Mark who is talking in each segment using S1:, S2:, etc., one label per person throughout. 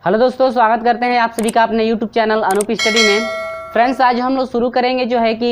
S1: Hello दोस्तों, स्वागत करते हैं आप सभी का अपने यूट्यूब चैनल अनूप स्टडी में। फ्रेंड्स, आज हम लोग शुरू करेंगे जो है कि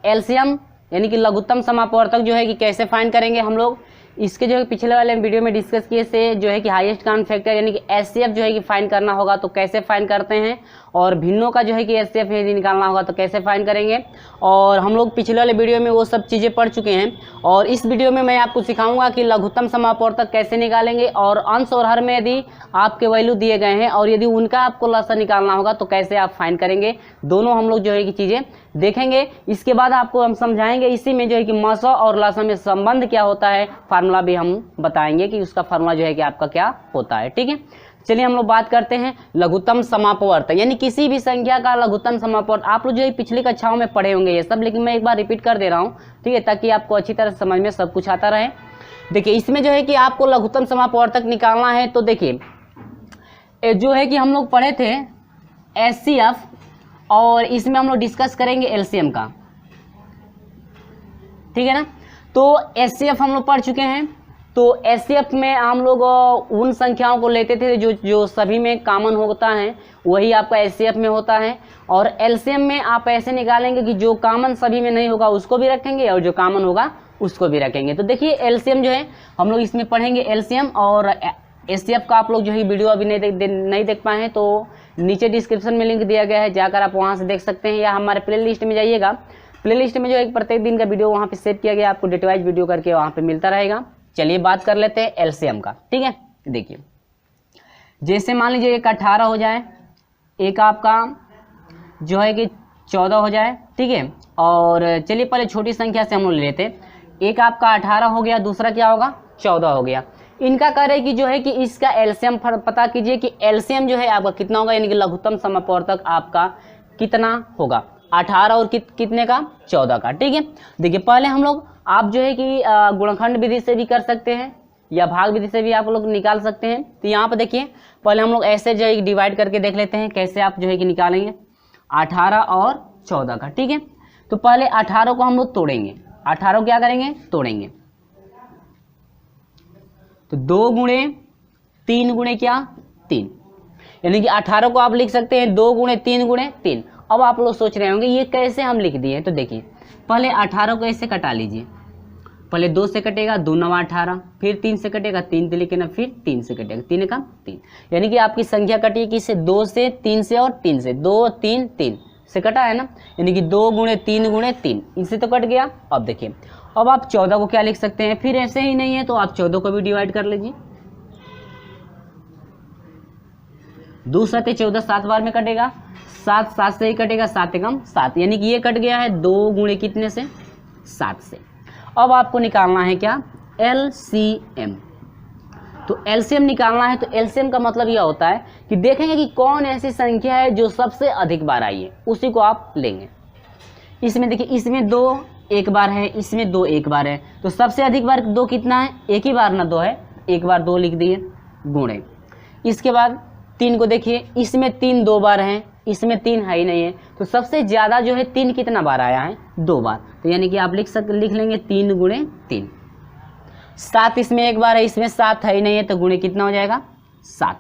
S1: एलसीएम यानी कि लघुत्तम समापवर्तक जो है कि कैसे फाइंड करेंगे हम लोग। इसके जो है पिछले वाले वीडियो में डिस्कस किए से जो है कि हाईएस्ट कॉमन फैक्टर यानी कि एचसीएफ जो है कि फाइंड करना होगा तो कैसे फाइंड करते हैं, और भिन्नों का जो है कि एचसीएफ यदि निकालना होगा तो कैसे फाइंड करेंगे। और हम लोग पिछले वाले वीडियो में वो सब चीज़ें पढ़ चुके हैं, और इस वीडियो में मैं आपको सिखाऊंगा कि लघुत्तम समापवर्तक कैसे निकालेंगे, और अंश और हर में यदि आपके वैल्यू दिए गए हैं और यदि उनका आपको लसा निकालना होगा तो कैसे आप फाइंड करेंगे। दोनों हम लोग जो है कि चीज़ें देखेंगे। इसके बाद आपको हम समझाएंगे इसी में जो है कि मसा और लसा में संबंध क्या होता है, फार्मूला भी हम बताएंगे कि उसका फार्मूला जो है कि आपका क्या होता है। ठीक है, चलिए हम लोग बात करते हैं लघुत्तम समापवर्तक यानी किसी भी संख्या का लघुत्तम समापवर्तक। आप लोग जो है पिछली कक्षाओं में पढ़े होंगे ये सब, लेकिन मैं एक बार रिपीट कर दे रहा हूँ, ठीक है, ताकि आपको अच्छी तरह समझ में सब कुछ आता रहे। देखिए, इसमें जो है कि आपको लघुत्तम समापवर्तक निकालना है तो देखिए जो है कि हम लोग पढ़े थे एचसीएफ, और इसमें हम लोग डिस्कस करेंगे एलसीएम का, ठीक है ना। तो एचसीएफ हम लोग पढ़ चुके हैं। तो एचसीएफ में हम लोग उन संख्याओं को लेते थे जो सभी में कॉमन होता है, वही आपका एचसीएफ में होता है। और एलसीएम में आप ऐसे निकालेंगे कि जो कॉमन सभी में नहीं होगा उसको भी रखेंगे और जो कॉमन होगा उसको भी रखेंगे। तो देखिए एलसीएम जो है हम लोग इसमें पढ़ेंगे एलसीएम, और एचसीएफ का आप लोग जो है वीडियो अभी नहीं देख पाए हैं तो नीचे डिस्क्रिप्शन में लिंक दिया गया है, जाकर आप वहाँ से देख सकते हैं, या हमारे प्ले लिस्ट में जाइएगा। प्ले लिस्ट में जो एक प्रत्येक दिन का वीडियो वहाँ पे सेव किया गया, आपको डेट वाइज वीडियो करके वहाँ पे मिलता रहेगा। चलिए बात कर लेते हैं एलसीएम का, ठीक है। देखिए, जैसे मान लीजिए एक 18 हो जाए, एक आपका जो है कि 14 हो जाए, ठीक है। और चलिए पहले छोटी संख्या से हम लोग ले लेते हैं। एक आपका 18 हो गया, दूसरा क्या होगा 14 हो गया। इनका कह रहे कि जो है कि इसका एलसीएम पता कीजिए कि एलसीएम जो है आपका कितना होगा, यानी कि लघुत्तम समापवर्तक आपका कितना होगा, 18 और कितने का 14 का, ठीक है। देखिए पहले हम लोग आप जो है कि गुणनखंड विधि से भी कर सकते हैं या भाग विधि से भी आप लोग निकाल सकते हैं। तो यहाँ पर देखिए पहले हम लोग ऐसे जो है डिवाइड करके देख लेते हैं कैसे आप जो है कि निकालेंगे 18 और 14 का, ठीक है। तो पहले 18 को हम लोग तोड़ेंगे, 18 क्या करेंगे तोड़ेंगे, तो 2 गुणे 3 गुणे क्या 3, यानी कि 18 को आप लिख सकते हैं 2 गुणे 3 गुणे 3। अब आप लोग सोच रहे होंगे ये कैसे हम लिख दिए, तो देखिए पहले 18 को ऐसे कटा लीजिए, पहले 2 से कटेगा 2 9 18, फिर 3 से कटेगा 3 लिखे ना, फिर 3 से कटेगा 3 का 3, यानी कि आपकी संख्या कटी है किससे 2 से 3 से और 3 से, 2 3 3 से कटा है ना, यानी कि 2 गुणे 3 गुणे 3, इनसे तो कट गया। अब देखिए अब आप 14 को क्या लिख सकते हैं, फिर ऐसे ही नहीं है तो आप 14 को भी डिवाइड कर लीजिए, 2 7 14 7 बार में कटेगा, 7 7 से ही कटेगा, 7 एकम 7, यानी कि ये कट गया है 2 गुणे कितने से 7 से। अब आपको निकालना है क्या एलसीएम। तो एलसीएम निकालना है, तो एलसीएम का मतलब यह होता है कि देखेंगे कि कौन ऐसी संख्या है जो सबसे अधिक बार आई है, उसी को आप लेंगे। इसमें देखिए इसमें 2 एक बार है, इसमें 2 एक बार है, तो सबसे अधिक बार 2 कितना है, एक ही बार ना 2 है, एक बार 2 लिख दिए गुणे। इसके बाद 3 को देखिए, इसमें 3 2 बार है, इसमें 3 है ही नहीं है, तो सबसे ज़्यादा जो है 3 कितना बार आया है 2 बार, तो यानी कि आप लिख लेंगे 3 गुणे 3। 7 इसमें एक बार है, इसमें 7 है ही नहीं है, तो गुणे कितना हो जाएगा 7,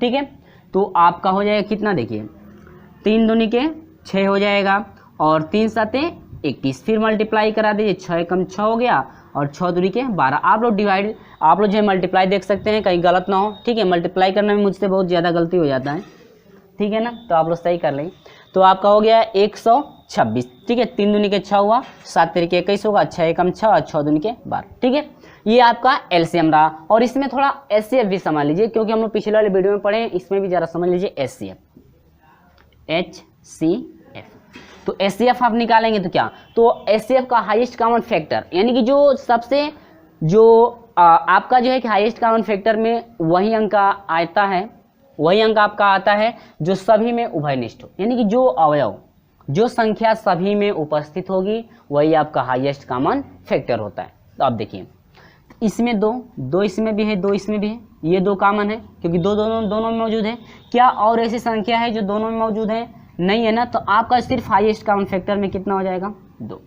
S1: ठीक है। तो आपका हो जाएगा कितना, देखिए 3 दूनी के 6 हो जाएगा, और 3 7 21, फिर मल्टीप्लाई करा दीजिए, 6 एकम 6 हो गया, और 6 दूनी के 12। आप लोग जो है मल्टीप्लाई देख सकते हैं कहीं गलत ना हो, ठीक है। मल्टीप्लाई करने में मुझसे बहुत ज़्यादा गलती हो जाता है, ठीक है ना, तो आप लोग सही कर लेंगे। तो आपका हो गया 126, ठीक है। 3 दूनी के 6 हुआ, 7 3 के 21 होगा, 6 एकम 6 और 6 दूनी के 12, ठीक है। ये आपका एलसीएम रहा, और इसमें थोड़ा एचसीएफ भी समझ लीजिए, क्योंकि हम लोग पिछले वाले वीडियो में पढ़े हैं, इसमें भी ज़रा समझ लीजिए एचसीएफ। तो एचसीएफ आप निकालेंगे तो क्या, तो एचसीएफ का हाईएस्ट कॉमन फैक्टर, यानी कि जो सबसे आपका जो है कि हाईएस्ट कॉमन फैक्टर में वही अंक आता है, वही अंक आपका आता है जो सभी में उभयनिष्ठ हो, यानी कि जो अवयव जो संख्या सभी में उपस्थित होगी वही आपका हाईएस्ट कॉमन फैक्टर होता है। तो आप देखिए इसमें 2 इसमें भी है, 2 इसमें भी है, ये 2 कॉमन है क्योंकि दोनों में मौजूद है। क्या और ऐसी संख्या है जो दोनों में मौजूद है, नहीं है ना, तो आपका सिर्फ हाईएस्ट कॉमन फैक्टर में कितना हो जाएगा 2।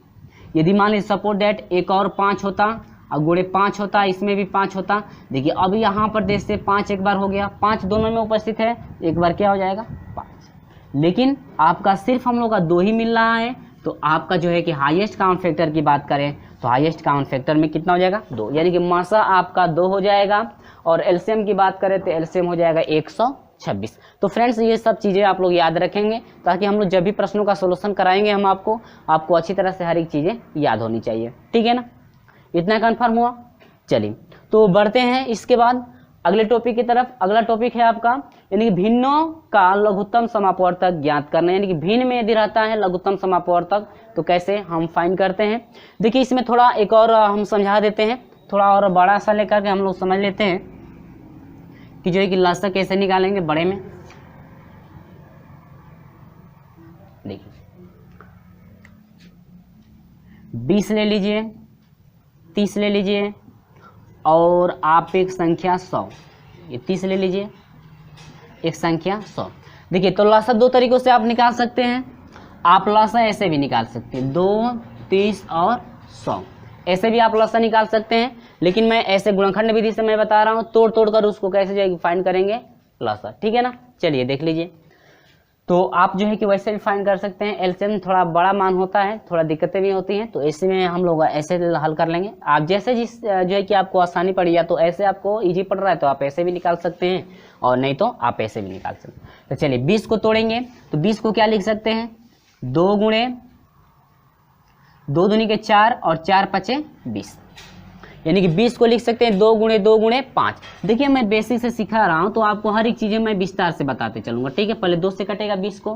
S1: यदि मान लीजिए सपोज दैट एक और 5 होता, अब गुणे 5 होता, इसमें भी 5 होता। देखिए अब यहाँ पर जैसे 5 एक बार हो गया, 5 दोनों में उपस्थित है, एक बार क्या हो जाएगा 5। लेकिन आपका सिर्फ हम लोग का 2 ही मिल रहा है, तो आपका जो है कि हाईएस्ट कॉमन फैक्टर की बात करें तो हाईएस्ट कॉमन फैक्टर में कितना हो जाएगा 2, यानी कि मासा आपका 2 हो जाएगा। और एलसीएम की बात करें तो एलसीएम हो जाएगा 126। तो फ्रेंड्स ये सब चीज़ें आप लोग याद रखेंगे, ताकि हम लोग जब भी प्रश्नों का सोल्यूशन कराएंगे हम आपको अच्छी तरह से हर एक चीज़ें याद होनी चाहिए, ठीक है ना। इतना कन्फर्म हुआ। चलिए तो बढ़ते हैं इसके बाद अगले टॉपिक की तरफ। अगला टॉपिक है आपका यानी कि भिन्नों का लघुत्तम समापवर्तक ज्ञात करना, यानी कि भिन्न में यदि रहता है लघुत्तम समापवर्तक तो कैसे हम फाइंड करते हैं। देखिए इसमें थोड़ा एक और हम समझा देते हैं, थोड़ा और बड़ा सा लेकर के हम लोग समझ लेते हैं कि जो है कि लसा कैसे निकालेंगे बड़े में। देखिए 20 ले लीजिए, 30 ले लीजिए और आप एक संख्या 100, ये 30 ले लीजिए, एक संख्या 100। देखिए तो लसा 2 तरीकों से आप निकाल सकते हैं। आप लसा ऐसे भी निकाल सकते हैं, 2, 30 और 100 ऐसे भी आप लसा निकाल सकते हैं, लेकिन मैं ऐसे गुणनखंड विधि से मैं बता रहा हूँ, तोड़ कर उसको कैसे जाएगी फाइंड करेंगे लसा, ठीक है ना। चलिए देख लीजिए, तो आप जो है कि वैसे भी फाइंड कर सकते हैं। एलसीएम थोड़ा बड़ा मान होता है, थोड़ा दिक्कतें भी होती हैं, तो ऐसे में हम लोग ऐसे हल कर लेंगे। आप जैसे जिस जो है कि आपको आसानी पड़ी, या तो ऐसे आपको इजी पड़ रहा है तो आप ऐसे भी निकाल सकते हैं, और नहीं तो आप ऐसे भी निकाल सकते हैं। तो चलिए 20 को तोड़ेंगे, तो 20 को क्या लिख सकते हैं 2 गुणे 2 दूनी के 4 और 4 पचे 20, यानी कि 20 को लिख सकते हैं 2 गुणे 2 गुणे 5। देखिए मैं बेसिक से सिखा रहा हूं तो आपको हर एक चीज़ें मैं विस्तार से बताते चलूंगा, ठीक है। पहले 2 से कटेगा 20 को,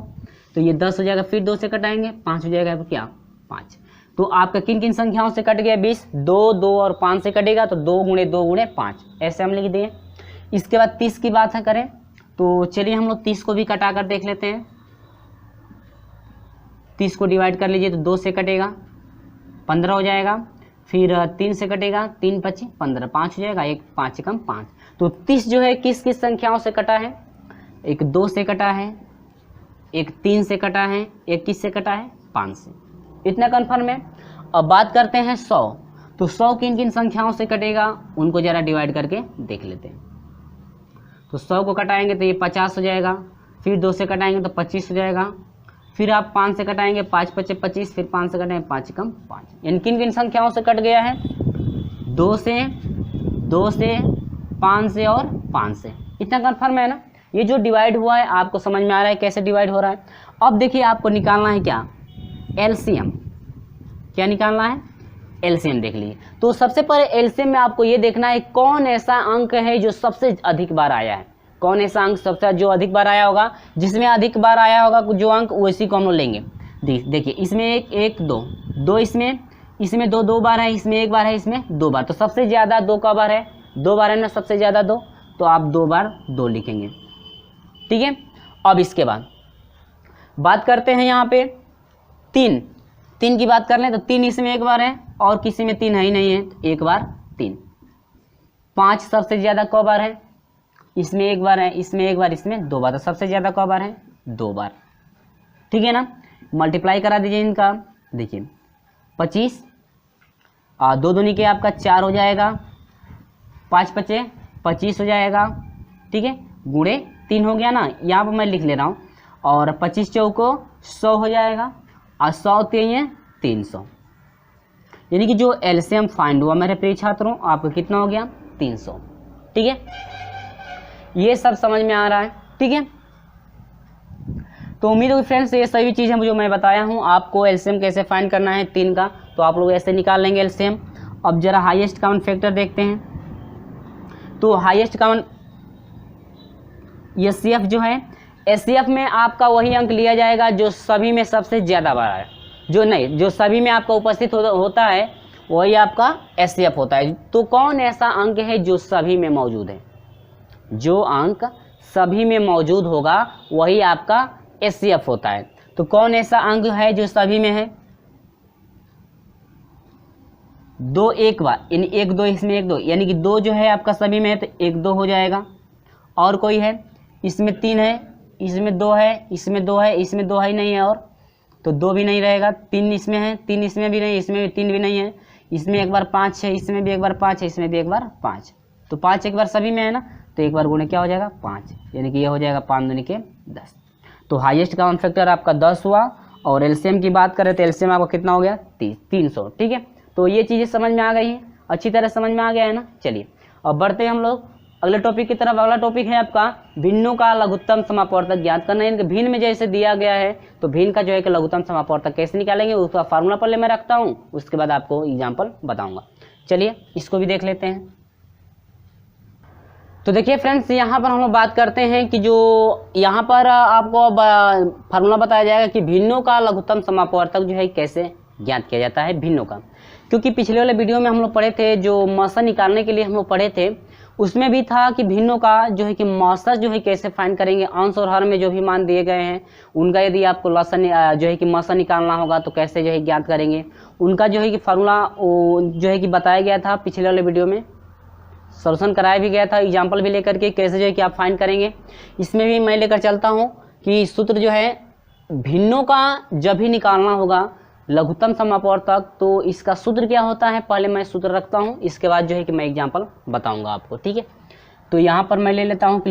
S1: तो ये 10 हो जाएगा, फिर 2 से कटाएंगे 5 हो जाएगा, क्या 5। तो आपका किन किन संख्याओं से कट गया 20, 2, 2 और 5 से कटेगा, तो 2 गुणे 2 गुणे 5 ऐसे हम लिख दिए। इसके बाद 30 की बात है करें तो चलिए हम लोग 30 को भी कटा कर देख लेते हैं। 30 को डिवाइड कर लीजिए, तो 2 से कटेगा 15 हो जाएगा, फिर 3 से कटेगा, 3 पच्ची 15, 5 हो जाएगा, एक 5 कम 5। तो 30 जो है किस किस संख्याओं से कटा है, एक 2 से कटा है, एक 3 से कटा है, एक किस से कटा है 5 से। इतना कन्फर्म है। अब बात करते हैं 100, तो 100 किन किन संख्याओं से कटेगा उनको जरा डिवाइड करके देख लेते हैं। तो 100 को कटाएंगे तो ये 50 हो जाएगा, फिर 2 से कटाएंगे तो 25 हो जाएगा, फिर आप 5 से कटाएंगे, 5 पचे 25, फिर 5 से कटाएंगे 5 कम 5। यानी किन किन संख्याओं से कट गया है 2 से 5 से और 5 से। इतना कन्फर्म है ना। ये जो डिवाइड हुआ है आपको समझ में आ रहा है कैसे डिवाइड हो रहा है। अब देखिए आपको निकालना है क्या एलसीएम, क्या निकालना है एलसीएम। देख लीजिए, तो सबसे पहले एलसीएम में आपको ये देखना है कौन ऐसा अंक है जो सबसे अधिक बार आया है, कौन ऐसा अंक सबसे जो अधिक बार आया होगा, जिसमें अधिक बार आया होगा जो अंक वैसी को हम लोग लेंगे। देखिए इसमें 1 2 इसमें 2 बार है, इसमें 1 बार है, इसमें 2 बार। तो सबसे ज़्यादा 2 का बार है, 2 बार है ना, सबसे ज़्यादा 2, तो आप 2 बार 2 लिखेंगे, ठीक है। अब इसके बाद बात करते हैं यहाँ पे 3 की बात कर लें तो 3 इसमें 1 बार है और किसी में 3 है ही नहीं है, तो 1 बार 3। 5 सबसे ज़्यादा क बार है, इसमें 1 बार है, इसमें 1 बार, इसमें 2 बार। तो सबसे ज़्यादा क बार है 2 बार, ठीक है ना। मल्टीप्लाई करा दीजिए इनका, देखिए 25 और 2 दूनी के आपका 4 हो जाएगा, 5 पचे 25 हो जाएगा, ठीक है, गुणे 3 हो गया ना, यहाँ पर मैं लिख ले रहा हूँ। और 25 चौको 100 हो जाएगा और 100 3 300, यानी कि जो एलसीएम फाइंड हुआ मेरे प्रिय छात्रों आपको कितना हो गया 300, ठीक है। ये सब समझ में आ रहा है, ठीक है। तो उम्मीद है फ्रेंड्स ये सभी चीज़ें जो मैं बताया हूँ आपको एलसीएम कैसे फाइंड करना है 3 का, तो आप लोग ऐसे निकाल लेंगे एलसीएम। अब जरा हाईएस्ट कॉमन फैक्टर देखते हैं। तो हाईएस्ट कॉमन एचसीएफ जो है, एचसीएफ में आपका वही अंक लिया जाएगा जो सभी में सबसे ज़्यादा बार है, जो सभी में आपका उपस्थित होता है वही आपका एचसीएफ होता है। तो कौन ऐसा अंक है जो सभी में मौजूद है, जो अंक सभी में मौजूद होगा वही आपका एचसीएफ होता है। तो कौन ऐसा अंक है जो सभी में है 2 1 बार, यानी 1 2 इसमें 1 2, यानी कि 2 जो है आपका सभी में है तो 1 2 हो जाएगा। और कोई है इसमें 3 है, इसमें 2 है, इसमें 2 है, इसमें 2 है ही नहीं है, और तो 2 भी नहीं रहेगा। 3 इसमें है, 3 इसमें भी नहीं, इसमें भी 3 भी नहीं है, इसमें एक बार 5 है, इसमें भी एक बार 5 है, इसमें भी एक बार 5, तो 5 एक बार सभी में है ना, तो एक बार गुणे क्या हो जाएगा 5, यानी कि ये हो जाएगा 5 दूनी के 10। तो हाईएस्ट कॉमन फैक्टर आपका 10 हुआ। और एलसीएम की बात करें तो एलसीएम आपका कितना हो गया 300। ठीक है, तो ये चीज़ें समझ में आ गई हैं, अच्छी तरह समझ में आ गया है ना। चलिए अब बढ़ते हैं हम लोग अगले टॉपिक की तरफ। अगला टॉपिक है आपका भिन्नों का लघुत्तम समापवर्तक ज्ञात करना है। भिन्न में जैसे दिया गया है तो भिन्न का जो है कि लघुत्तम समापवर्तक कैसे निकालेंगे उसका फार्मूला पहले मैं रखता हूँ, उसके बाद आपको एग्जाम्पल बताऊंगा। चलिए इसको भी देख लेते हैं। तो देखिए फ्रेंड्स, यहाँ पर हम लोग बात करते हैं कि जो यहाँ पर आपको फार्मूला बताया जाएगा कि भिन्नों का लघुत्तम समापवर्तक जो है कैसे ज्ञात किया जाता है भिन्नों का। क्योंकि पिछले वाले वीडियो में हम लोग पढ़े थे, जो मौसा निकालने के लिए हम लोग पढ़े थे, उसमें भी था कि भिन्नों का जो है कि मौसा जो है कैसे फाइंड करेंगे। अंश और हर में जो भी मान दिए गए हैं उनका यदि आपको लसन जो है कि मौसा निकालना होगा तो कैसे जो है ज्ञात करेंगे, उनका जो है कि फार्मूला जो है कि बताया गया था पिछले वाले वीडियो में, सॉल्यूशन कराया भी गया था, एग्जाम्पल भी लेकर के कैसे जो है कि आप फाइंड करेंगे। इसमें भी मैं लेकर चलता हूँ कि सूत्र जो है भिन्नों का जब भी निकालना होगा लघुत्तम समापवर्तक, तो इसका सूत्र क्या होता है पहले मैं सूत्र रखता हूँ, इसके बाद जो है कि मैं एग्जाम्पल बताऊंगा आपको। ठीक है, तो यहाँ पर मैं ले लेता हूँ कि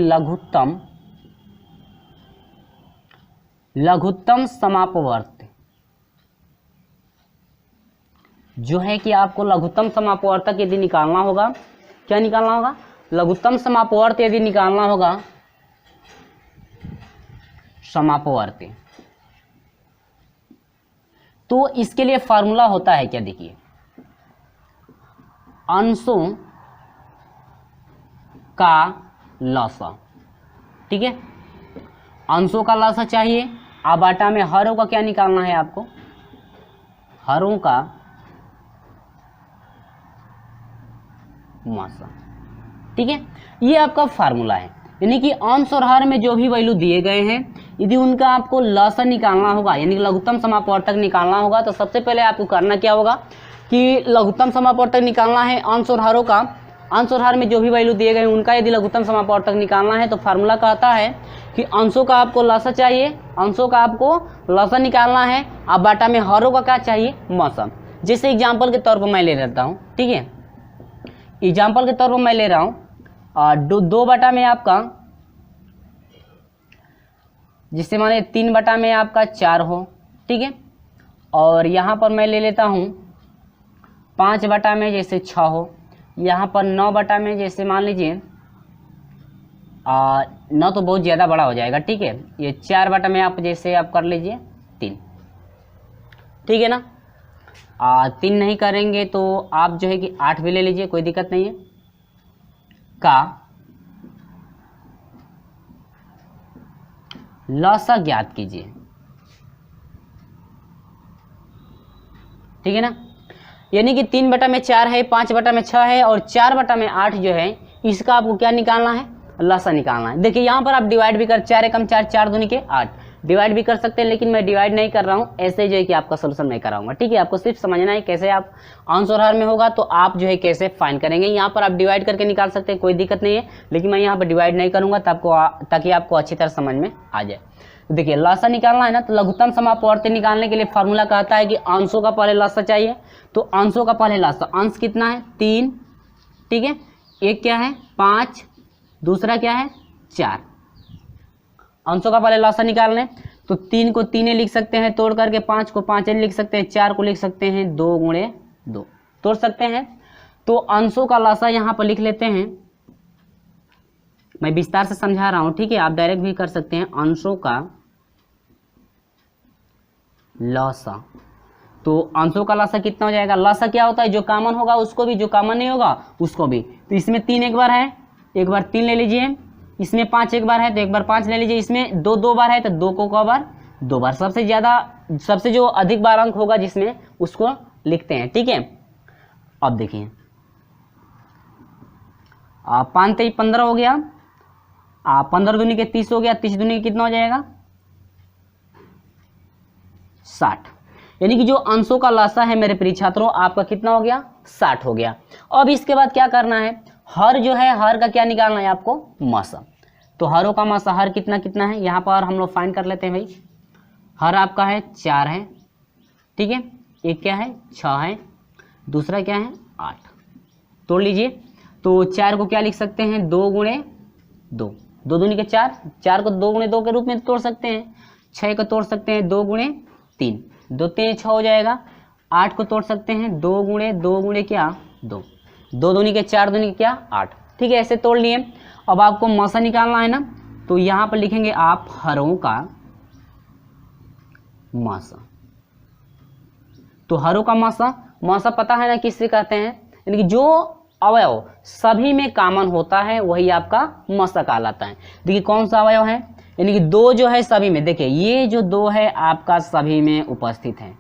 S1: लघुत्तम समापवर्तक जो है कि आपको लघुत्तम समापवर्तक यदि निकालना होगा, क्या निकालना होगा, लघुत्तम समापवर्त यदि निकालना होगा, समापवर्त, तो इसके लिए फार्मूला होता है क्या, देखिए अंशों का लसा। ठीक है, अंशों का लसा चाहिए। अब आटा में हरों का क्या निकालना है आपको, हरों का मासा। ठीक है, ये आपका फार्मूला है, यानी कि अंश और हर में जो भी वैल्यू दिए गए हैं यदि उनका आपको लसा निकालना होगा, यानी कि लघुत्तम समापवर्तक निकालना होगा, तो सबसे पहले आपको करना क्या होगा कि लघुत्तम समापवर्तक निकालना है अंश और हरों का। अंश और हर में जो भी वैल्यू दिए गए हैं उनका यदि लघुत्तम समापवर्तक निकालना है तो फार्मूला कहता है कि अंशों का आपको लसा चाहिए, अंशों का आपको लसा निकालना है। अब बाटा में हरों का क्या चाहिए, मौसम। जैसे एग्जाम्पल के तौर पर मैं ले लेता हूँ। ठीक है, एग्जाम्पल के तौर पर मैं ले रहा हूँ 2 बटा में आपका, जिससे माने 3 बटा में आपका 4 हो। ठीक है, और यहाँ पर मैं ले लेता हूँ 5 बटा में जैसे 6 हो, यहाँ पर 9 बटा में जैसे मान लीजिए 9 तो बहुत ज़्यादा बड़ा हो जाएगा। ठीक है, ये 4 बटा में आप जैसे आप कर लीजिए 3। ठीक है ना, 3 नहीं करेंगे तो आप जो है कि 8 भी ले लीजिए, कोई दिक्कत नहीं है। का लसा ज्ञात कीजिए। ठीक है ना, यानी कि 3 बटा में 4 है, 5 बटा में 6 है और 4 बटा में 8 जो है इसका आपको क्या निकालना है, लसा निकालना है। देखिए यहाँ पर आप डिवाइड भी कर, 4 एकम 4, 4 दूनी के 8, डिवाइड भी कर सकते हैं, लेकिन मैं डिवाइड नहीं कर रहा हूँ, ऐसे जो है कि आपका सोल्यूशन मैं कराऊंगा। ठीक है, आपको सिर्फ समझना है कैसे आप अंश और हर में होगा तो आप जो है कैसे फाइंड करेंगे। यहाँ पर आप डिवाइड करके निकाल सकते हैं, कोई दिक्कत नहीं है, लेकिन मैं यहाँ पर डिवाइड नहीं करूँगा ताकि आपको अच्छी तरह समझ में आ जाए। देखिए लसा निकालना है ना, तो लघुत्तम समापवर्तक निकालने के लिए फार्मूला कहता है कि अंशों का पहले लसा चाहिए, तो अंशों का पहले लसा, अंश कितना है 3। ठीक है, एक क्या है 5, दूसरा क्या है 4। अंशों का पहले लसा निकालने, तो 3 को 3 लिख सकते हैं तोड़ करके, 5 को 5 लिख सकते हैं, 4 को लिख सकते हैं 2 गुणे 2, तोड़ सकते हैं। तो अंशों का लसा यहाँ पर लिख लेते हैं, मैं विस्तार से समझा रहा हूँ। ठीक है, आप डायरेक्ट भी कर सकते हैं, अंशों का लसा। तो अंशों का लसा कितना हो जाएगा, लसा क्या होता है, जो कॉमन होगा उसको भी, जो कॉमन नहीं होगा उसको भी। तो इसमें 3 एक बार है, एक बार 3 ले लीजिए, इसमें 5 एक बार है तो एक बार 5 ले लीजिए, इसमें 2 2 बार है तो 2 को क बार 2 बार, सबसे ज़्यादा, सबसे जो अधिक बार अंक होगा जिसमें उसको लिखते हैं। ठीक है, अब देखिए 5 3 15 हो गया, 15 दूनी के 30 हो गया, 30 दूनी के कितना हो जाएगा 60। यानी कि जो अंशों का लसा है मेरे प्रिय छात्रों आपका कितना हो गया 60 हो गया। अब इसके बाद क्या करना है, हर जो है हर का क्या निकालना है आपको, मासा। तो हरों का मासा हर कितना कितना है, यहाँ पर हम लोग फाइंड कर लेते हैं भाई। हर आपका है 4 है, ठीक है, एक क्या है 6 है, दूसरा क्या है 8, तोड़ लीजिए। तो 4 को क्या लिख सकते हैं 2 गुणे 2, 2 दूनी के 4, 4 को 2 गुणे 2 के रूप में तोड़ सकते हैं। 6 को तोड़ सकते हैं 2 गुणे 3, 2 3 6 हो जाएगा। 8 को तोड़ सकते हैं 2 गुणे क्या 2, 2 दूनी के 4 दूनी के क्या 8। ठीक है, ऐसे तोड़ लिए। अब आपको मासा निकालना है ना, तो यहाँ पर लिखेंगे आप हरों का मासा। तो हरों का मासा, मासा पता है ना किससे कहते हैं, यानी कि जो अवयव सभी में कॉमन होता है वही आपका मासा कहलाता है। देखिए कौन सा अवयव है, यानी कि 2 जो है सभी में, देखिए ये जो 2 है आपका सभी में उपस्थित है,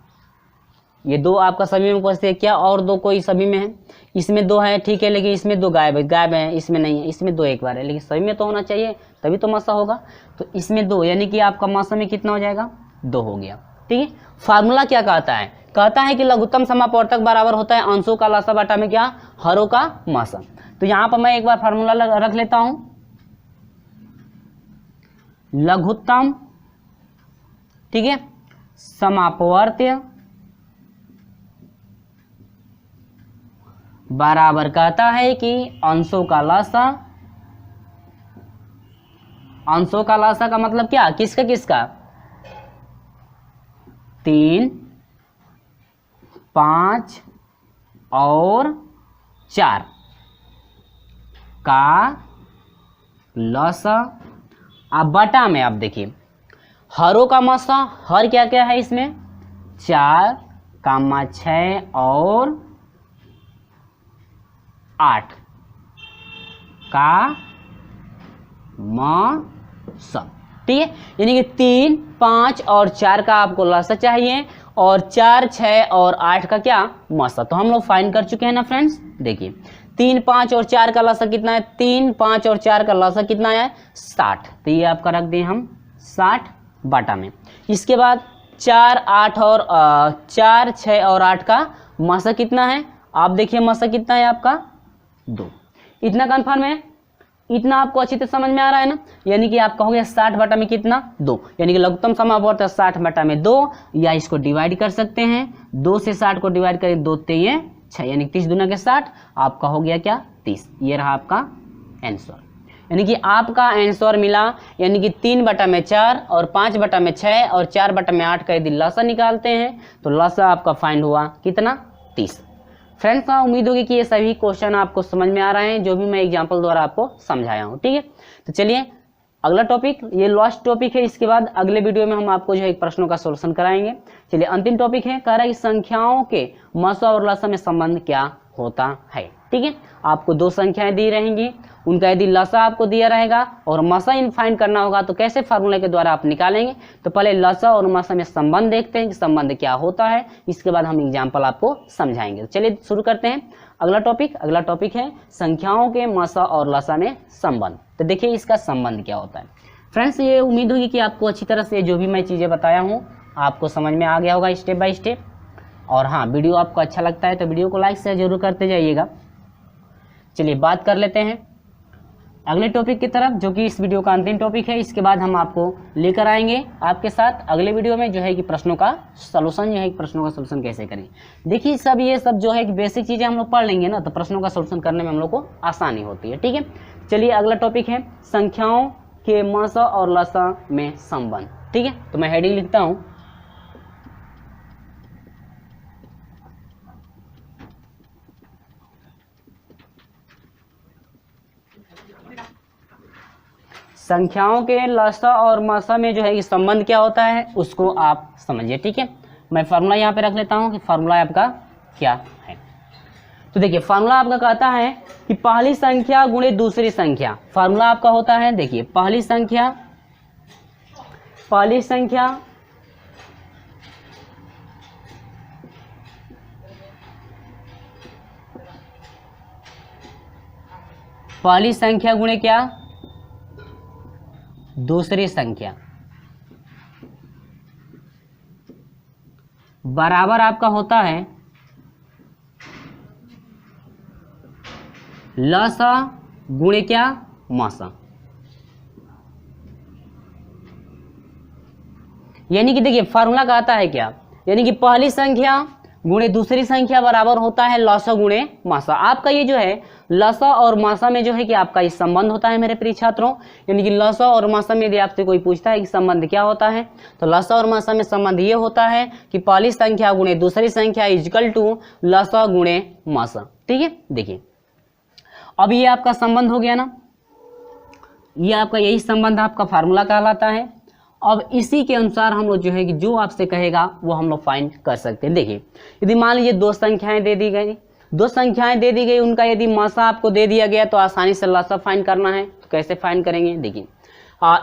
S1: ये 2 आपका सभी में उपस्थित है। क्या और 2 कोई सभी में है, इसमें 2 है ठीक है, लेकिन इसमें 2 गायब है, इसमें नहीं है, इसमें 2 एक बार है, लेकिन सभी में तो होना चाहिए तभी तो मासा होगा। तो इसमें 2, यानी कि आपका मासा में कितना हो जाएगा 2 हो गया। ठीक है, फार्मूला क्या कहता है, कहता है कि लघुत्तम समापवर्तक बराबर होता है अंशों का लासा बटा में क्या हरों का मासा। तो यहां पर मैं एक बार फार्मूला रख लेता हूं, लघुत्तम ठीक है समापवर्त्य बराबर कहता है कि अंशों का लासा, अंशों का लासा का मतलब क्या, किसका किसका 3 5 और 4 का लसा। अब बटा में आप देखिए हरों का मासा, हर क्या क्या है इसमें 4, 6 और 8 का मासा। ठीक है, यानी कि 3 5 और 4 का आपको लासा चाहिए और 4 6 और 8 का क्या मासा। तो हम लोग फाइंड कर चुके हैं ना फ्रेंड्स। देखिए 3 5 और 4 का लासा कितना है, 3 5 और 4 का लासा कितना है 60। तो ये आपका रख दें हम 60 बटा में। इसके बाद 4 8 और 4 6 और 8 का मासा कितना है, आप देखिए मासा कितना है आपका 2। इतना कंफर्म है, इतना आपको अच्छी तरह समझ में आ रहा है ना। यानी कि आप कहोगे 60 बटा में कितना 2, यानी कि लघुत्तम समापवर्तक 60 बटा में 2, या इसको डिवाइड कर सकते हैं 2 से 60 को डिवाइड करें 2 3 6, यानी 30 दूना के 60, आपका हो गया क्या 30। ये रहा आपका आंसर, यानी कि आपका आंसर मिला, यानी कि 3 बटा में 4 और 5 बटा में 6 और 4 बटा में 8 का यदि लासा निकालते हैं तो लासा आपका फाइंड हुआ कितना 30। फ्रेंड्स उम्मीद होगी कि ये सभी क्वेश्चन आपको समझ में आ रहे हैं जो भी मैं एग्जांपल द्वारा आपको समझाया हूँ। ठीक है, तो चलिए अगला टॉपिक, ये लास्ट टॉपिक है, इसके बाद अगले वीडियो में हम आपको जो है एक प्रश्नों का सॉल्यूशन कराएंगे। चलिए अंतिम टॉपिक है, कह रहा है कि संख्याओं के मासा और लासा में संबंध क्या होता है। ठीक है, आपको 2 संख्याएं दी रहेंगी, उनका यदि लासा आपको दिया रहेगा और मासा इन फाइंड करना होगा तो कैसे फार्मूले के द्वारा आप निकालेंगे। तो पहले लासा और मासा में संबंध देखते हैं कि संबंध क्या होता है, इसके बाद हम एग्जाम्पल आपको समझाएंगे। तो चलिए शुरू करते हैं अगला टॉपिक। अगला टॉपिक है संख्याओं के मासा और लासा में संबंध। तो देखिए इसका संबंध क्या होता है। फ्रेंड्स ये उम्मीद होगी कि आपको अच्छी तरह से जो भी मैं चीज़ें बताया हूँ आपको समझ में आ गया होगा स्टेप बाय स्टेप। और हाँ, वीडियो आपको अच्छा लगता है तो वीडियो को लाइक शेयर जरूर करते जाइएगा। चलिए बात कर लेते हैं अगले टॉपिक की तरफ, जो कि इस वीडियो का अंतिम टॉपिक है। इसके बाद हम आपको लेकर आएंगे आपके साथ अगले वीडियो में जो है कि प्रश्नों का सलूशन, जो है प्रश्नों का सलूशन कैसे करें। देखिए सब ये सब जो है कि बेसिक चीज़ें हम लोग पढ़ लेंगे ना, तो प्रश्नों का सलूशन करने में हम लोग को आसानी होती है। ठीक है, चलिए अगला टॉपिक है संख्याओं के मासा और लासा में संबंध। ठीक है, तो मैं हेडिंग लिखता हूँ, संख्याओं के लासा और मासा में जो है कि संबंध क्या होता है उसको आप समझिए। ठीक है, मैं फार्मूला यहाँ पे रख लेता हूँ कि फार्मूला आपका क्या है। तो देखिए फार्मूला आपका कहता है कि पहली संख्या गुणे दूसरी संख्या। फार्मूला आपका होता है, देखिए पहली संख्या पहली संख्या गुणे क्या दूसरी संख्या बराबर आपका होता है लासा गुणे क्या मासा। यानी कि देखिए फार्मूला कहता है क्या, यानी कि पहली संख्या गुणे दूसरी संख्या बराबर होता है लसा गुणे मासा। आपका ये जो है लसा और मासा में जो है कि आपका ये संबंध होता है मेरे प्रिय छात्रों, यानी कि लसा और मासा में यदि आपसे कोई पूछता है कि संबंध क्या होता है, तो लसा और मासा में संबंध ये होता है कि पहली संख्या गुणे दूसरी संख्या इक्वल टू लसा गुणे मासा। ठीक है, देखिए अब ये आपका संबंध हो गया ना, ये आपका यही संबंध आपका फार्मूला कहलाता है। अब इसी के अनुसार हम लोग जो है कि जो आपसे कहेगा वो हम लोग फाइंड कर सकते हैं। देखिए यदि मान लीजिए दो संख्याएं दे दी गई, उनका यदि मासा आपको दे दिया गया तो आसानी से लसा फाइंड करना है, तो कैसे फाइंड करेंगे? देखिए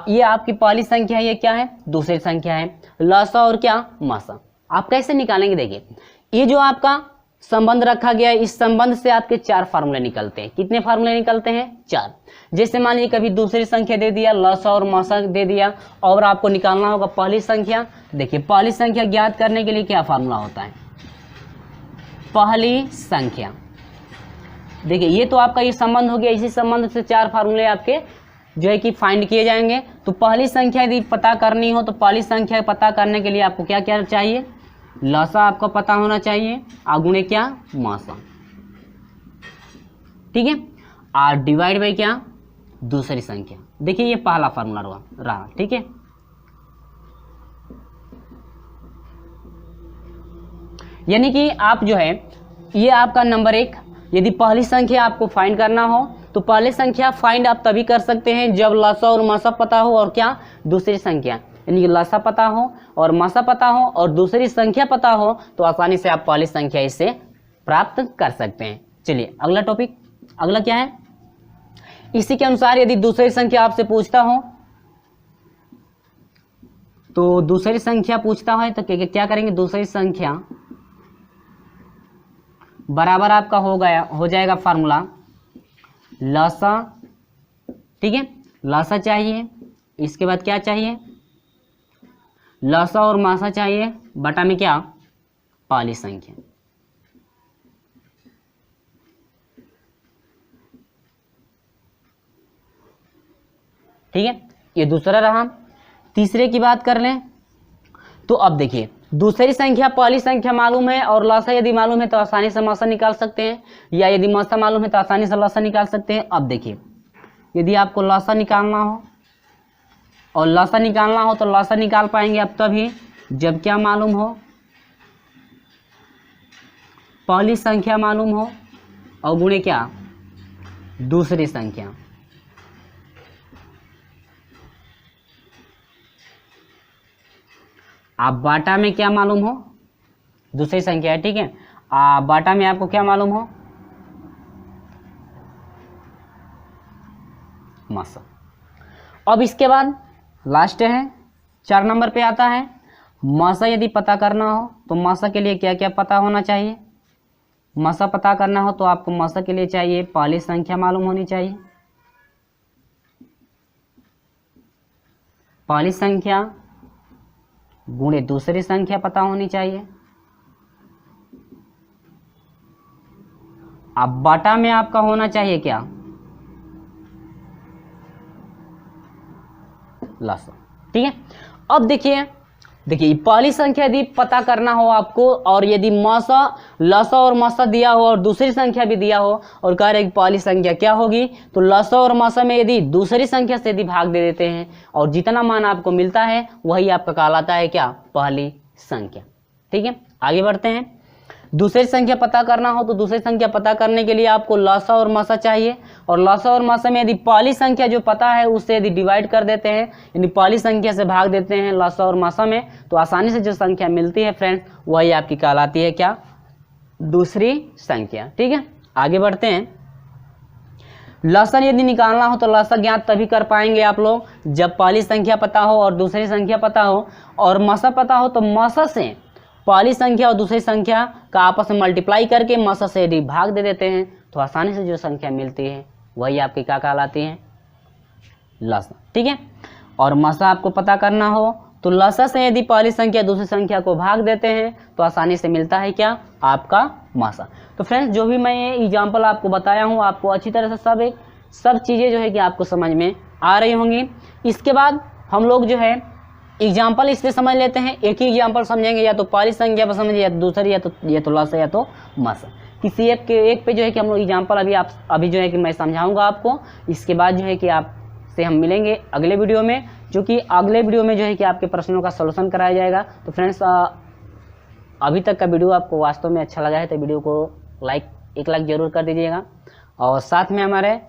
S1: ये आपकी पहली संख्या है, ये क्या है? दूसरी संख्या है, लसा और क्या? मासा। आप कैसे निकालेंगे? देखिए ये जो आपका संबंध रखा गया है, इस संबंध से आपके 4 फार्मूले निकलते हैं। कितने फार्मूले निकलते हैं? 4। जैसे मान लीजिए कभी दूसरी संख्या दे दिया, लसा और मासा दे दिया, और आपको निकालना होगा पहली संख्या। देखिए पहली संख्या ज्ञात करने के लिए क्या फार्मूला होता है? पहली संख्या। देखिए ये तो आपका ये संबंध हो गया, इसी संबंध से 4 फार्मूले आपके जो है कि फाइंड किए जाएंगे। तो पहली संख्या यदि पता करनी हो तो पहली संख्या पता करने के लिए आपको क्या क्या चाहिए? लसा आपको पता होना चाहिए, गुणे क्या? मासा। ठीक है, और डिवाइड बाई क्या? दूसरी संख्या। देखिए ये पहला फार्मूला रहा। ठीक है, यानी कि आप जो है ये आपका नंबर 1, यदि पहली संख्या आपको फाइंड करना हो तो पहली संख्या फाइंड आप तभी कर सकते हैं जब लसा और मासा पता हो और क्या? दूसरी संख्या। यानी कि लसा पता हो और मासा पता हो और दूसरी संख्या पता हो तो आसानी से आप पहली संख्या इससे प्राप्त कर सकते हैं। चलिए अगला टॉपिक, अगला क्या है? इसी के अनुसार यदि दूसरी संख्या आपसे पूछता हो तो दूसरी संख्या पूछता है तो क्या करेंगे? दूसरी संख्या बराबर आपका हो जाएगा फार्मूला लसा। ठीक है, लसा चाहिए, इसके बाद क्या चाहिए? लसा और मासा चाहिए, बटा में क्या? पहली संख्या। ठीक है, ये दूसरा रहा। तीसरे की बात कर लें तो अब देखिए दूसरी संख्या पहली संख्या मालूम है और लसा यदि मालूम है तो आसानी से मासा निकाल सकते हैं, या यदि मासा मालूम है तो आसानी से लसा निकाल सकते हैं। अब देखिए यदि आपको लसा निकालना हो और लसा निकालना हो तो लसा निकाल पाएंगे आप तभी जब क्या मालूम हो? पहली संख्या मालूम हो और गुणे क्या? दूसरी संख्या। आप बाटा में क्या मालूम हो? दूसरी संख्या है। ठीक है, बाटा में आपको क्या मालूम हो? मासा। अब इसके बाद लास्ट है 4 नंबर पे आता है मासा। यदि पता करना हो तो मासा के लिए क्या क्या पता होना चाहिए? मासा पता करना हो तो आपको मासा के लिए चाहिए पहली संख्या मालूम होनी चाहिए, पहली संख्या गुणे दूसरी संख्या पता होनी चाहिए। अब बाटा में आपका होना चाहिए क्या? लसा। ठीक है, अब देखिए पहली संख्या यदि पता करना हो आपको और यदि मासा लसा और मासा दिया हो और दूसरी संख्या भी दिया हो और कह रहे कि पहली संख्या क्या होगी, तो लसा और मासा में यदि दूसरी संख्या से यदि भाग दे देते हैं और जितना मान आपको मिलता है वही आपका कहलाता है क्या? पहली संख्या। ठीक है, आगे बढ़ते हैं। दूसरी संख्या पता करना हो तो दूसरी संख्या पता करने के लिए आपको लसा और मासा चाहिए, और लसा और मासा में यदि पहली संख्या जो पता है उससे यदि डिवाइड कर देते हैं, यानी पहली संख्या से भाग देते हैं लसा और मासा में, तो आसानी से जो संख्या मिलती है फ्रेंड्स वही आपकी कहलाती है क्या? दूसरी संख्या। ठीक है, आगे बढ़ते हैं। लसा यदि निकालना हो तो लसा ज्ञात तभी कर पाएंगे आप लोग जब पहली संख्या पता हो और दूसरी संख्या पता हो, और मासा पता हो तो मासा से पहली संख्या और दूसरी संख्या का आपस में मल्टीप्लाई करके मासा से यदि भाग दे देते हैं तो आसानी से जो संख्या मिलती है वही आपकी क्या कहलाती है? लसा। ठीक है, और मासा आपको पता करना हो तो लसा से यदि पहली संख्या दूसरी संख्या को भाग देते हैं तो आसानी से मिलता है क्या? आपका मासा। तो फ्रेंड्स जो भी मैं ये एग्जाम्पल आपको बताया हूँ आपको अच्छी तरह से सब चीज़ें जो है कि आपको समझ में आ रही होंगी। इसके बाद हम लोग जो है एग्जाम्पल इस पे समझ लेते हैं। एक ही एग्जाम्पल समझेंगे, या तो पहली संख्या पर समझिए, या तो दूसरी, या तो लस या तो मस। किसी एक पे जो है कि हम लोग एग्जाम्पल अभी जो है कि मैं समझाऊंगा आपको। इसके बाद जो है कि आपसे हम मिलेंगे अगले वीडियो में, जो कि अगले वीडियो में जो है कि आपके प्रश्नों का सॉल्यूशन कराया जाएगा। तो फ्रेंड्स, अभी तक का वीडियो आपको वास्तव में अच्छा लगा है तो वीडियो को एक लाइक जरूर कर दीजिएगा, और साथ में हमारे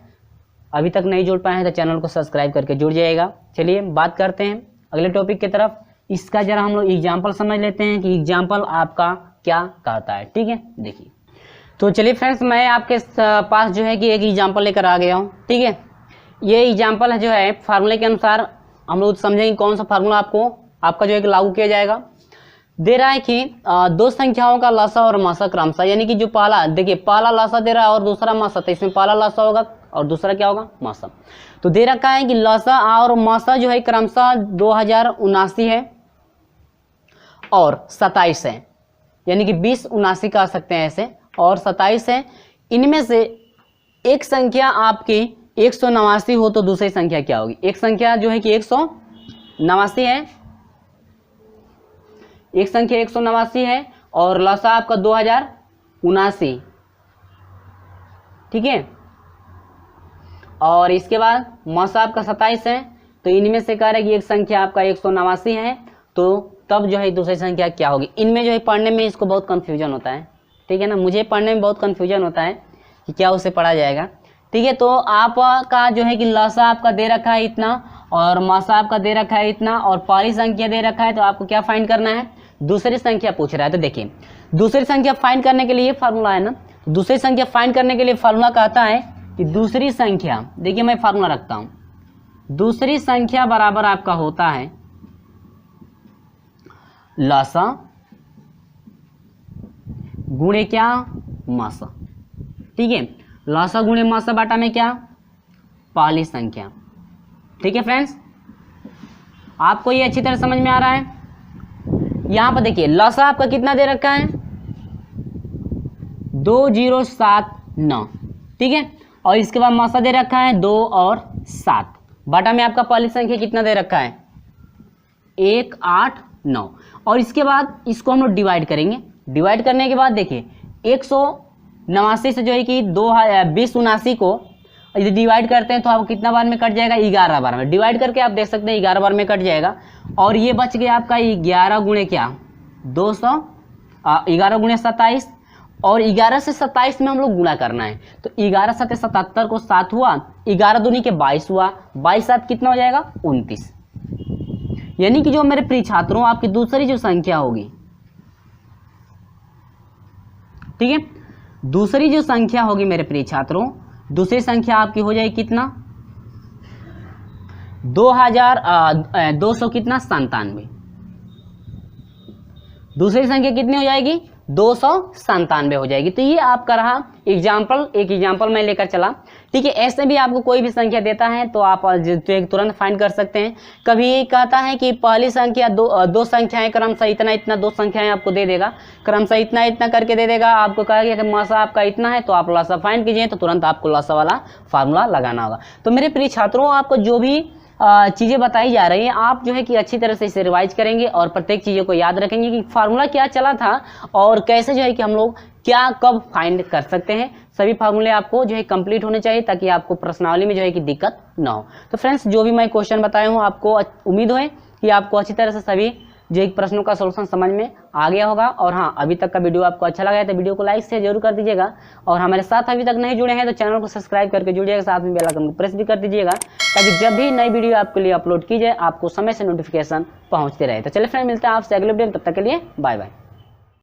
S1: अभी तक नहीं जुड़ पाए हैं तो चैनल को सब्सक्राइब करके जुड़ जाइएगा। चलिए बात करते हैं अगले टॉपिक की तरफ। इसका जरा हम लोग एग्जाम्पल समझ लेते हैं कि एग्जाम्पल आपका क्या कहता है। ठीक है, देखिए। तो चलिए फ्रेंड्स, मैं आपके पास जो है कि एक एग्जाम्पल लेकर आ गया हूँ। ठीक है, ये एग्जाम्पल है जो है फार्मूले के अनुसार हम लोग समझेंगे कौन सा फार्मूला आपका जो है कि लागू किया जाएगा। दे रहा है कि दो संख्याओं का लसा और मासा क्रमशः, यानी कि जो पहला, देखिए पहला लसा दे रहा है और दूसरा मासा, तो इसमें पहला लसा होगा और दूसरा क्या होगा, मासा। तो दे रखा है कि लसा और मासा जो है क्रमशः 2079 है और 27 है, यानी कि 2079 कह सकते हैं ऐसे, और 27 है। इनमें से एक संख्या आपकी 189 हो तो दूसरी संख्या क्या होगी। एक संख्या जो है कि 189 है, एक संख्या 189 है और लसा आपका 2079। ठीक है, और इसके बाद मसा आपका 27 है। तो इनमें से कह रहे हैं कि एक संख्या आपका 189 है, तो तब जो है दूसरी संख्या क्या होगी। इनमें जो है पढ़ने में इसको बहुत कंफ्यूजन होता है। ठीक है ना, मुझे पढ़ने में बहुत कंफ्यूजन होता है कि क्या उसे पढ़ा जाएगा। ठीक है, तो आपका जो है कि लसा आपका दे रखा है इतना और मसा आपका दे रखा है इतना और पहली संख्या दे रखा है, तो आपको क्या फाइंड करना है, दूसरी संख्या पूछ रहा है। तो देखिए, दूसरी संख्या फाइंड करने के लिए फार्मूला है ना, दूसरी संख्या फाइंड करने के लिए फार्मूला कहता है कि दूसरी संख्या, देखिए मैं फार्मूला रखता हूं, दूसरी संख्या बराबर आपका होता है लसा गुणे क्या, मासा। ठीक है, लसा गुणे मासा बाटा में क्या, पहली संख्या। ठीक है फ्रेंड्स, आपको ये अच्छी तरह समझ में आ रहा है। यहां पर देखिए लसा आपका कितना दे रखा है, 2079। ठीक है, और इसके बाद मासा दे रखा है 2 और 7, बाटा में आपका पहली संख्या कितना दे रखा है, 189। और इसके बाद इसको हम लोग डिवाइड करेंगे। डिवाइड करने के बाद देखिए 189 से जो है कि 2079 को यदि डिवाइड करते हैं तो आपको कितना बार में कट जाएगा, 11 बार में। डिवाइड करके आप देख सकते हैं 11 बार में कट जाएगा। और ये बच गया आपका 11 गुणे क्या, 200, 11 गुणे 27, और 11 से 27 में हम लोग गुणा करना है। तो 11 7 77 को 7 हुआ, 11 दूनी के 22 हुआ, 22 7 कितना हो जाएगा, 29। यानी कि जो मेरे प्रिय छात्रों आपकी दूसरी जो संख्या होगी, ठीक है, दूसरी जो संख्या होगी मेरे प्रिय छात्रों, दूसरी संख्या आपकी हो जाएगी कितना, 2200 कितना, 97। दूसरी संख्या कितनी हो जाएगी, 297 हो जाएगी। तो ये आपका रहा एग्जाम्पल, एक एग्जाम्पल मैं लेकर चला। ठीक है, ऐसे भी आपको कोई भी संख्या देता है तो आप तुरंत फाइंड कर सकते हैं। कभी कहता है कि पहली संख्या दो संख्याएं क्रमशः इतना इतना, दो संख्याएं आपको दे देगा, क्रमशः इतना इतना करके दे देगा। आपको कहेगा कि मासा आपका इतना है, तो आप लसा फाइंड कीजिए, तो तुरंत आपको लसा वाला फार्मूला लगाना होगा। तो मेरे प्रिय छात्रों, आपको जो भी चीज़ें बताई जा रही हैं, आप जो है कि अच्छी तरह से इसे रिवाइज करेंगे और प्रत्येक चीज़ों को याद रखेंगे कि फार्मूला क्या चला था और कैसे जो है कि हम लोग क्या कब फाइंड कर सकते हैं। सभी फार्मूले आपको जो है कंप्लीट होने चाहिए ताकि आपको प्रश्नावली में जो है कि दिक्कत ना हो। तो फ्रेंड्स, जो भी मैं क्वेश्चन बताया हूँ, आपको उम्मीद है कि आपको अच्छी तरह से सभी जो एक प्रश्नों का सॉल्यूशन समझ में आ गया होगा। और हाँ, अभी तक का वीडियो आपको अच्छा लगा है तो वीडियो को लाइक शेयर जरूर कर दीजिएगा, और हमारे साथ अभी तक नहीं जुड़े हैं तो चैनल को सब्सक्राइब करके जुड़िएगा, साथ में बेल आइकन को प्रेस भी कर दीजिएगा ताकि जब भी नई वीडियो आपके लिए अपलोड की जाए आपको समय से नोटिफिकेशन पहुंचते रहे। तो चलिए फ्रेंड, मिलते हैं आपसे अगले वीडियो में, तब तक के लिए बाय बाय।